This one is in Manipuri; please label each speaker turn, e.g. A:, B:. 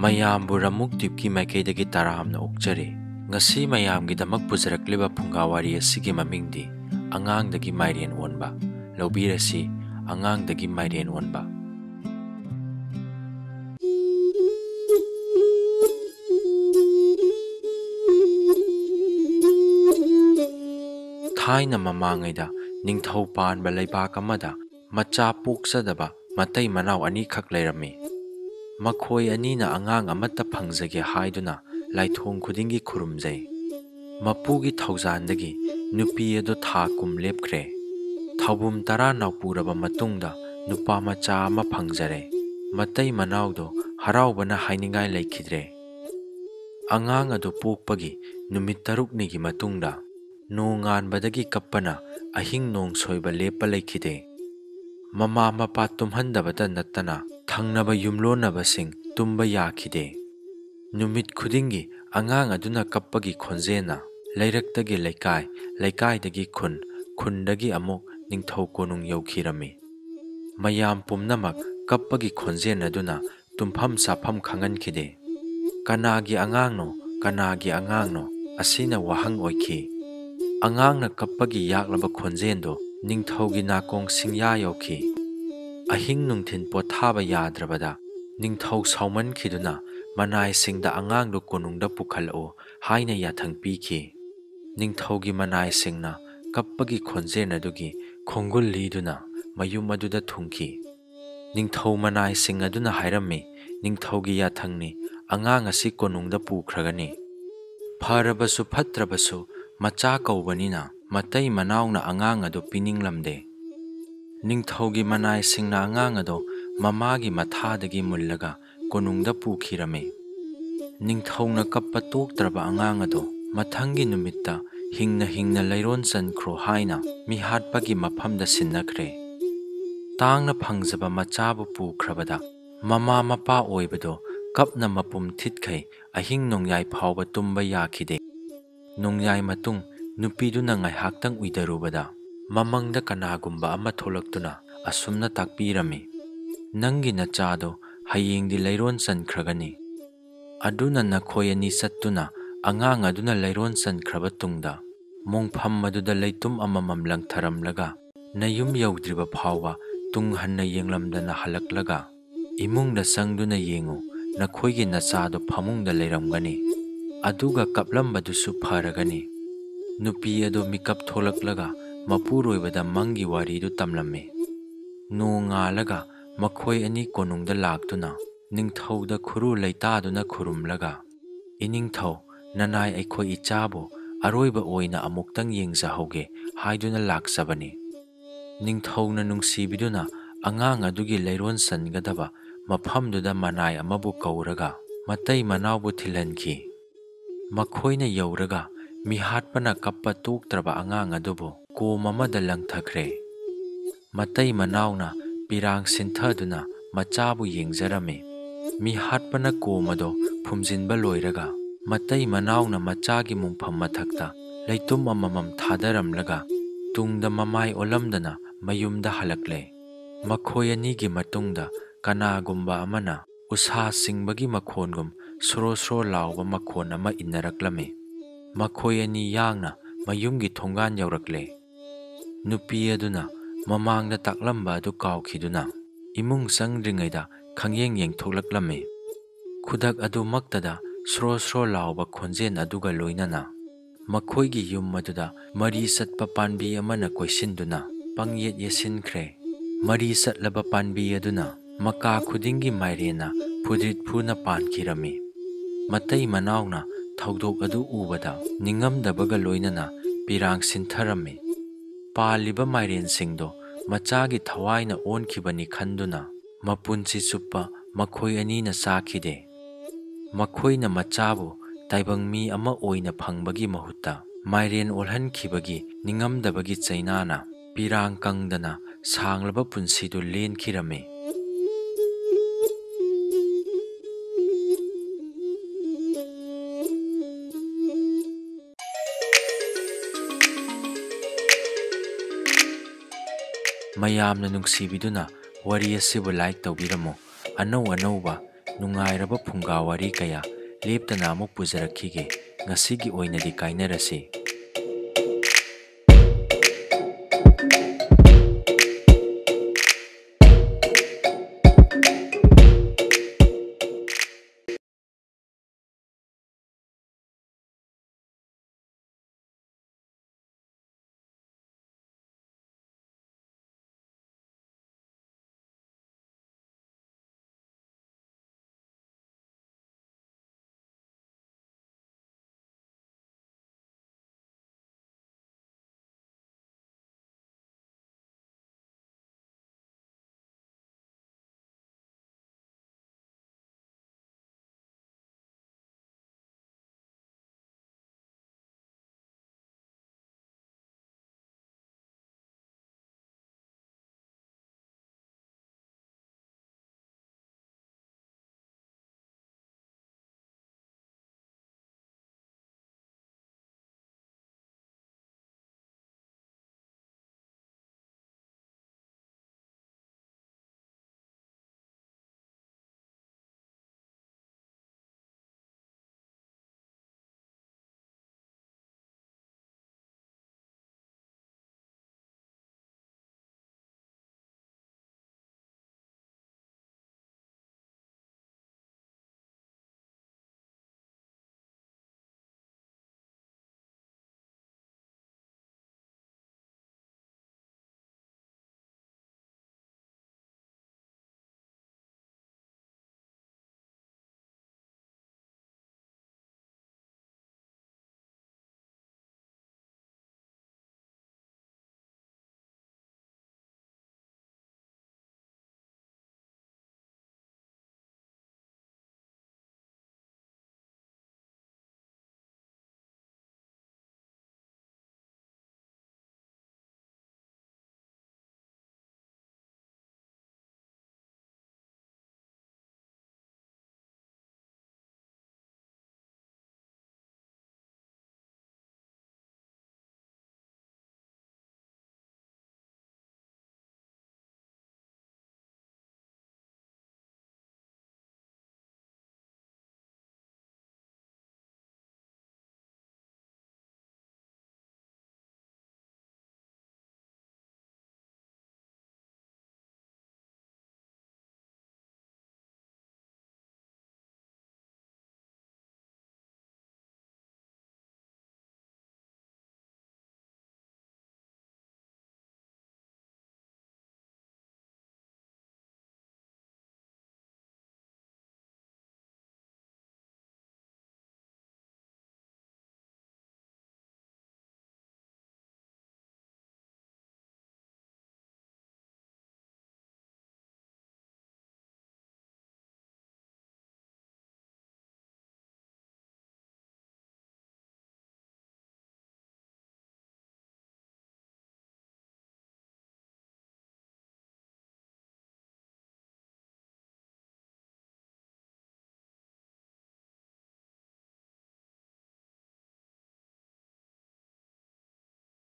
A: ꯃꯌꯥꯝꯕꯨ ꯔꯃꯨꯛꯗꯤꯞꯀꯤ ꯃꯥꯏꯀꯩꯗꯒꯤ ꯇꯔꯥꯝꯅ ꯑꯣꯛꯆꯔꯤ꯫ ꯉꯁꯤ ꯃꯌꯥꯝꯒꯤꯗꯃꯛ ꯄꯨꯖꯔꯛꯂꯤꯕ ꯐꯨꯡꯒꯥꯋꯥꯔꯤ ꯑꯁꯤꯒꯤ ꯃꯃꯤꯡꯗꯤ ꯑꯉꯥꯡꯗꯒꯤ ꯃꯥꯏꯔꯦꯟ ꯑꯣꯟꯕ꯫ ꯂꯧꯕꯤꯔꯁꯤ ꯑꯉꯥꯡꯗꯒꯤ ꯃꯥꯏꯔꯦꯟ ꯑꯣꯟꯕ꯫ ꯊꯥꯏꯅ ꯃꯃꯥꯡꯉꯩꯗ ꯅꯤꯡꯊꯧ ꯄꯥꯟꯕ ꯂꯩꯕꯥꯛ ꯑꯃꯗ ꯃꯆꯥ ꯄꯣꯛꯆꯗꯕ ꯃꯇꯩ ꯃꯅꯥꯎ ꯑꯅꯤꯈꯛ ꯂꯩꯔꯝꯃꯤ꯫ ꯃꯈꯣꯏ ꯑꯅꯤꯅ ꯑꯉꯥꯡ ꯑꯃꯠꯇ ꯐꯪꯖꯒꯦ ꯍꯥꯏꯗꯨꯅ ꯂꯥꯏꯊꯣꯡ ꯈꯨꯗꯤꯡꯒꯤ ꯈꯨꯔꯨꯝꯖꯩ꯫ ꯃꯄꯨꯒꯤ ꯊꯧꯖꯥꯟꯗꯒꯤ ꯅꯨꯄꯤ ꯑꯗꯨ ꯊꯥ ꯀꯨꯝ ꯂꯦꯞꯈ꯭ꯔꯦ꯫ ꯊꯧꯕꯨꯝ 10 ꯅꯥꯎꯄꯨꯔꯕ ꯃꯇꯨꯡꯗ ꯅꯨꯄꯥ ꯃꯆꯥ ꯑꯃ ꯐꯪꯖꯔꯦ꯫ ꯃꯇꯩ ꯃꯅꯥꯎꯗꯣ ꯍꯔꯥꯎꯕꯅ ꯍꯥꯏꯅꯤꯡꯉꯥꯏ ꯂꯩꯈꯤꯗ꯭ꯔꯦ꯫ ꯑꯉꯥꯡ ꯑꯗꯨ ꯄꯣꯛꯄꯒꯤ ꯅꯨꯃꯤꯠ 6ꯅꯤꯒꯤ ꯃꯇꯨꯡꯗ ꯅꯣꯡ ꯉꯥꯟꯕꯗꯒꯤ ꯀꯞꯄꯅ ꯑꯍꯤꯡ ꯅꯣꯡ ꯁꯣꯏꯕ ꯂꯦꯞꯄ ꯂꯩꯈꯤꯗꯦ꯫ ꯃꯃꯥ ꯃꯄꯥ ꯇꯨꯝꯍꯟꯗꯕꯇ ꯅꯠꯇꯅ ꯊꯪꯅꯕ ꯌꯨꯝꯂꯣꯟꯅꯕꯁꯤꯡ ꯇꯨꯝꯕ ꯌꯥꯈꯤꯗꯦ꯫ ꯅꯨꯃꯤꯠ ꯈꯨꯗꯤꯡꯒꯤ ꯑꯉꯥꯡ ꯑꯗꯨꯅ ꯀꯞꯄꯒꯤ ꯈꯣꯟꯖꯦꯜꯅ ꯂꯩꯔꯛꯇꯒꯤ ꯂꯩꯀꯥꯏ, ꯂꯩꯀꯥꯏꯗꯒꯤ ꯈꯨꯟ, ꯈꯨꯟꯗꯒꯤ ꯑꯃꯨꯛ ꯅꯤꯡꯊꯧ ꯀꯣꯅꯨꯡ ꯌꯧꯈꯤꯔꯝꯃꯤ꯫ ꯃꯌꯥꯝ ꯄꯨꯝꯅꯃꯛ ꯀꯞꯄꯒꯤ ꯈꯣꯟꯖꯦꯜ ꯑꯗꯨꯅ ꯇꯨꯝꯐꯝ ꯆꯥꯐꯝ ꯈꯪꯍꯟꯈꯤꯗꯦ꯫ ꯀꯅꯥꯒꯤ ꯑꯉꯥꯡꯅꯣ, ꯀꯅꯥꯒꯤ ꯑꯉꯥꯡꯅꯣ ꯑꯁꯤꯅ ꯋꯥꯍꯪ ꯑꯣꯏꯈꯤ꯫ ꯑꯉꯥꯡꯅ ꯀꯞꯄꯒꯤ ꯌꯥꯛꯂꯕ ꯈꯣꯟꯖꯦꯜꯗꯣ ꯅꯤꯡꯊꯧꯒꯤ ꯅꯥꯀꯣꯡ ꯁꯤꯡꯌꯥ ꯌꯧꯈꯤ꯫ ꯑꯍꯤꯡ ꯅꯨꯡꯊꯤꯜ ꯄꯣꯊꯥꯕ ꯌꯥꯗ꯭ꯔꯕꯗ ꯅꯤꯡꯊꯧ ꯁꯥꯎꯃꯟꯈꯤꯗꯨꯅ ꯃꯅꯥꯏꯁꯤꯡꯗ ꯑꯉꯥꯡꯗꯨ ꯀꯣꯅꯨꯡꯗ ꯄꯨꯈꯠꯂꯛꯎ ꯍꯥꯏꯅ ꯌꯥꯊꯪ ꯄꯤꯈꯤ꯫ ꯅꯤꯡꯊꯧꯒꯤ ꯃꯅꯥꯏꯁꯤꯡꯅ ꯀꯞꯄꯒꯤ ꯈꯣꯟꯖꯦꯜ ꯑꯗꯨꯒꯤ ꯈꯣꯡꯒꯨꯜ ꯂꯤꯗꯨꯅ ꯃꯌꯨꯝ ꯑꯗꯨꯗ ꯊꯨꯡꯈꯤ꯫ ꯅꯤꯡꯊꯧ ꯃꯅꯥꯏꯁꯤꯡ ꯑꯗꯨꯅ ꯍꯥꯏꯔꯝꯃꯤ, ꯅꯤꯡꯊꯧꯒꯤ ꯌꯥꯊꯪꯅꯤ, ꯑꯉꯥꯡ ꯑꯁꯤ ꯀꯣꯅꯨꯡꯗ ꯄꯨꯈ꯭ꯔꯒꯅꯤ꯫ ꯐꯔꯕꯁꯨ ꯐꯠꯇ꯭ꯔꯕꯁꯨ ꯃꯆꯥ ꯀꯧꯕꯅꯤꯅ ꯃꯇꯩ ꯃꯅꯥꯎꯅ ꯑꯉꯥꯡ ꯑꯗꯨ ꯄꯤꯅꯤꯡꯂꯝꯗꯦ꯫ ꯅꯤꯡꯊꯧꯒꯤ ꯃꯅꯥꯏꯁꯤꯡꯅ ꯑꯉꯥꯡ ꯑꯗꯨ ꯃꯃꯥꯒꯤ ꯃꯊꯥꯗꯒꯤ ꯃꯨꯜꯂꯒ ꯀꯣꯅꯨꯡꯗ ꯄꯨꯈꯤꯔꯝꯃꯤ꯫ ꯅꯤꯡꯊꯧꯅ ꯀꯞꯄ ꯇꯣꯛꯇ꯭ꯔꯕ ꯑꯉꯥꯡ ꯑꯗꯨ ꯃꯊꯪꯒꯤ ꯅꯨꯃꯤꯠꯇ ꯍꯤꯡꯅ ꯍꯤꯡꯅ ꯂꯩꯔꯣꯟ ꯆꯟꯈ꯭ꯔꯣ ꯍꯥꯏꯅ ꯃꯤꯍꯥꯠꯄꯒꯤ ꯃꯐꯝꯗ ꯁꯤꯟꯅꯈ꯭ꯔꯦ꯫ ꯇꯥꯡꯅ ꯐꯪꯖꯕ ꯃꯆꯥꯕꯨ ꯄꯨꯈ꯭ꯔꯕꯗ ꯃꯃꯥ ꯃꯄꯥ ꯑꯣꯏꯕꯗꯣ ꯀꯞꯅ ꯃꯄꯨꯝ ꯊꯤꯠꯈꯩ ꯑꯍꯤꯡ ꯅꯣꯡꯌꯥꯏ ꯐꯥꯎꯕ ꯇꯨꯝꯕ ꯌꯥꯈꯤꯗꯦ꯫ ꯅꯣꯡꯌꯥꯏ ꯃꯇꯨꯡ ꯅꯨꯄꯤꯗꯨꯅ ꯉꯥꯏꯍꯥꯛꯇꯪ ꯎꯏꯗꯔꯨꯕꯗ ꯃꯃꯪꯗ ꯀꯅꯥꯒꯨꯝꯕ ꯑꯃ ꯊꯣꯛꯂꯛꯇꯨꯅ ꯑꯁꯨꯝꯅ ꯇꯥꯛꯄꯤꯔꯝꯃꯤ, ꯅꯪꯒꯤ ꯅꯆꯥꯗꯣ ꯍꯌꯦꯡꯗꯤ ꯂꯩꯔꯣꯟ ꯆꯟꯈ꯭ꯔꯒꯅꯤ꯫ ꯑꯗꯨꯅ ꯅꯈꯣꯏ ꯑꯅꯤ ꯆꯠꯇꯨꯅ ꯑꯉꯥꯡ ꯑꯗꯨꯅ ꯂꯩꯔꯣꯟ ꯆꯟꯈ꯭ꯔꯕ ꯇꯨꯡꯗ ꯃꯣꯡꯐꯝ ꯑꯗꯨꯗ ꯂꯩꯇꯨꯝ ꯑꯃꯃꯝ ꯂꯪꯊꯔꯝꯂꯒ ꯅꯌꯨꯝ ꯌꯧꯗ꯭ꯔꯤꯕ ꯐꯥꯎꯕ ꯇꯨꯡ ꯍꯟꯅ ꯌꯦꯡꯂꯝꯗꯅ ꯍꯜꯂꯛꯂꯒ ꯏꯃꯨꯡꯗ ꯆꯪꯗꯨꯅ ꯌꯦꯡꯉꯨ, ꯅꯈꯣꯏꯒꯤ ꯅꯆꯥꯗꯣ ꯐꯃꯨꯡꯗ ꯂꯩꯔꯝꯒꯅꯤ꯫ ꯑꯗꯨꯒ ꯀꯞꯂꯝꯕꯗꯨꯁꯨ ꯐꯔꯒꯅꯤ꯫ ꯅꯨꯄꯤ ꯑꯗꯨ ꯃꯤꯀꯞ ꯊꯣꯛꯂꯛꯂꯒ ꯃꯄꯨꯔꯣꯏꯕꯗ ꯃꯪꯒꯤ ꯋꯥꯔꯤꯗꯨ ꯇꯝꯂꯝꯃꯤ꯫ ꯅꯣꯡ ꯉꯥꯜꯂꯒ ꯃꯈꯣꯏ ꯑꯅꯤ ꯀꯣꯅꯨꯡꯗ ꯂꯥꯛꯇꯨꯅ ꯅꯤꯡꯊꯧꯗ ꯈꯨꯔꯨ ꯂꯩꯇꯥꯗꯨꯅ ꯈꯨꯔꯨꯝꯂꯒ, ꯏꯅꯤꯡꯊꯧ, ꯅꯅꯥꯏ ꯑꯩꯈꯣꯏ ꯏꯆꯥꯕꯨ ꯑꯔꯣꯏꯕ ꯑꯣꯏꯅ ꯑꯃꯨꯛꯇꯪ ꯌꯦꯡꯖꯍꯧꯒꯦ ꯍꯥꯏꯗꯨꯅ ꯂꯥꯛꯆꯕꯅꯤ꯫ ꯅꯤꯡꯊꯧꯅ ꯅꯨꯡꯁꯤꯕꯤꯗꯨꯅ ꯑꯉꯥꯡ ꯑꯗꯨꯒꯤ ꯂꯩꯔꯣꯟ ꯆꯟꯒꯗꯕ ꯃꯐꯝꯗꯨꯗ ꯃꯅꯥꯏ ꯑꯃꯕꯨ ꯀꯧꯔꯒ ꯃꯇꯩ ꯃꯅꯥꯎꯕꯨ ꯊꯤꯜꯍꯟꯈꯤ꯫ ꯃꯈꯣꯏꯅ ꯌꯧꯔꯒ ꯃꯤꯍꯥꯠꯄꯅ ꯀꯞꯄ ꯇꯣꯛꯇ꯭ꯔꯕ ꯑꯉꯥꯡ ꯑꯗꯨꯕꯨ ꯀꯣꯝ ꯑꯃꯗ ꯂꯪꯊꯈ꯭ꯔꯦ꯫ ꯃꯇꯩ ꯃꯅꯥꯎꯅ ꯄꯤꯔꯥꯡ ꯁꯤꯟꯊꯗꯨꯅ ꯃꯆꯥꯕꯨ ꯌꯦꯡꯖꯔꯝꯃꯤ꯫ ꯃꯤꯍꯥꯠꯄꯅ ꯀꯣꯝ ꯑꯗꯨ ꯐꯨꯝꯖꯤꯟꯕ ꯂꯣꯏꯔꯒ ꯃꯇꯩ ꯃꯅꯥꯎꯅ ꯃꯆꯥꯒꯤ ꯃꯣꯡꯐꯝ ꯃꯊꯛꯇ ꯂꯩꯇꯨꯝ ꯑꯃꯃꯝ ꯊꯥꯗꯔꯝꯂꯒ ꯇꯨꯡꯗ ꯃꯃꯥꯏ ꯑꯣꯜꯂꯝꯗꯅ ꯃꯌꯨꯝꯗ ꯍꯜꯂꯛꯂꯦ꯫ ꯃꯈꯣꯏ ꯑꯅꯤꯒꯤ ꯃꯇꯨꯡꯗ ꯀꯅꯥꯒꯨꯝꯕ ꯑꯃꯅ ꯎꯁꯥ ꯆꯤꯡꯕꯒꯤ ꯃꯈꯣꯟꯒꯨꯝ ꯁ꯭ꯔꯣ ꯁ꯭ꯔꯣ ꯂꯥꯎꯕ ꯃꯈꯣꯟ ꯑꯃ ꯏꯟꯅꯔꯛꯂꯝꯃꯤ꯫ ꯃꯈꯣꯏ ꯑꯅꯤ ꯌꯥꯡꯅ ꯃꯌꯨꯝꯒꯤ ꯊꯣꯡꯒꯥꯟ ꯌꯧꯔꯛꯂꯦ꯫ ꯅꯨꯄꯤ ꯑꯗꯨꯅ ꯃꯃꯥꯡꯗ ꯇꯥꯛꯂꯝꯕ ꯑꯗꯨ ꯀꯥꯎꯈꯤꯗꯨꯅ ꯏꯃꯨꯡ ꯆꯪꯗ꯭ꯔꯤꯉꯩꯗ ꯈꯪꯌꯦꯡ ꯌꯦꯡꯊꯣꯛꯂꯛꯂꯝꯃꯤ꯫ ꯈꯨꯗꯛ ꯑꯗꯨꯃꯛꯇꯗ ꯁ꯭ꯔꯣ ꯁ꯭ꯔꯣ ꯂꯥꯎꯕ ꯈꯣꯟꯖꯦꯜ ꯑꯗꯨꯒ ꯂꯣꯏꯅꯅ ꯃꯈꯣꯏꯒꯤ ꯌꯨꯝ ꯑꯗꯨꯗ ꯃꯔꯤ ꯆꯠꯄ ꯄꯥꯟꯕꯤ ꯑꯃꯅ ꯀꯣꯏꯁꯤꯟꯗꯨꯅ ꯄꯪꯌꯦꯠ ꯌꯦꯠꯁꯤꯟꯈ꯭ꯔꯦ꯫ ꯃꯔꯤ ꯆꯠꯂꯕ ꯄꯥꯟꯕꯤ ꯑꯗꯨꯅ ꯃꯀꯥ ꯈꯨꯗꯤꯡꯒꯤ ꯃꯥꯏꯔꯦꯟꯅ ꯐꯨꯗ꯭ꯔꯤꯠ ꯐꯨꯅ ꯄꯥꯟꯈꯤꯔꯝꯃꯤ꯫ ꯃꯇꯩ ꯃꯅꯥꯎꯅ ꯊꯧꯗꯣꯛ ꯑꯗꯨ ꯎꯕꯗ ꯅꯤꯡꯉꯝꯗꯕꯒ ꯂꯣꯏꯅꯅ ꯄꯤꯔꯥꯡ ꯁꯤꯟꯊꯔꯝꯃꯤ꯫ ꯄꯥꯜꯂꯤꯕ ꯃꯥꯏꯔꯦꯟꯁꯤꯡꯗꯣ ꯃꯆꯥꯒꯤ ꯊꯋꯥꯏꯅ ꯑꯣꯟꯈꯤꯕꯅꯤ ꯈꯟꯗꯨꯅ ꯃꯄꯨꯟꯁꯤ ꯆꯨꯞꯄ ꯃꯈꯣꯏ ꯑꯅꯤꯅ ꯆꯥꯈꯤꯗꯦ꯫ ꯃꯈꯣꯏꯅ ꯃꯆꯥꯕꯨ ꯇꯥꯏꯕꯪ ꯃꯤ ꯑꯃ ꯑꯣꯏꯅ ꯐꯪꯕꯒꯤ ꯃꯍꯨꯠꯇ ꯃꯥꯏꯔꯦꯟ ꯑꯣꯜꯍꯟꯈꯤꯕꯒꯤ ꯅꯤꯡꯉꯝꯗꯕꯒꯤ ꯆꯩꯅꯥꯅ ꯄꯤꯔꯥꯡ ꯀꯪꯗꯅ ꯁꯥꯡꯂꯕ ꯄꯨꯟꯁꯤꯗꯨ ꯂꯦꯟꯈꯤꯔꯝꯃꯤ꯫ ꯃꯌꯥꯝꯅ ꯅꯨꯡꯁꯤꯕꯤꯗꯨꯅ ꯋꯥꯔꯤ ꯑꯁꯤꯕꯨ ꯂꯥꯏꯛ ꯇꯧꯕꯤꯔꯝꯃꯨ꯫ ꯑꯅꯧ ꯑꯅꯧꯕ ꯅꯨꯡꯉꯥꯏꯔꯕ ꯐꯨꯡꯒꯥ ꯋꯥꯔꯤ ꯀꯌꯥ ꯂꯦꯞꯇꯅ ꯑꯃꯨꯛ ꯄꯨꯖꯔꯛꯈꯤꯒꯦ꯫ ꯉꯁꯤꯒꯤ ꯑꯣꯏꯅꯗꯤ ꯀꯥꯏꯅꯔꯁꯤ꯫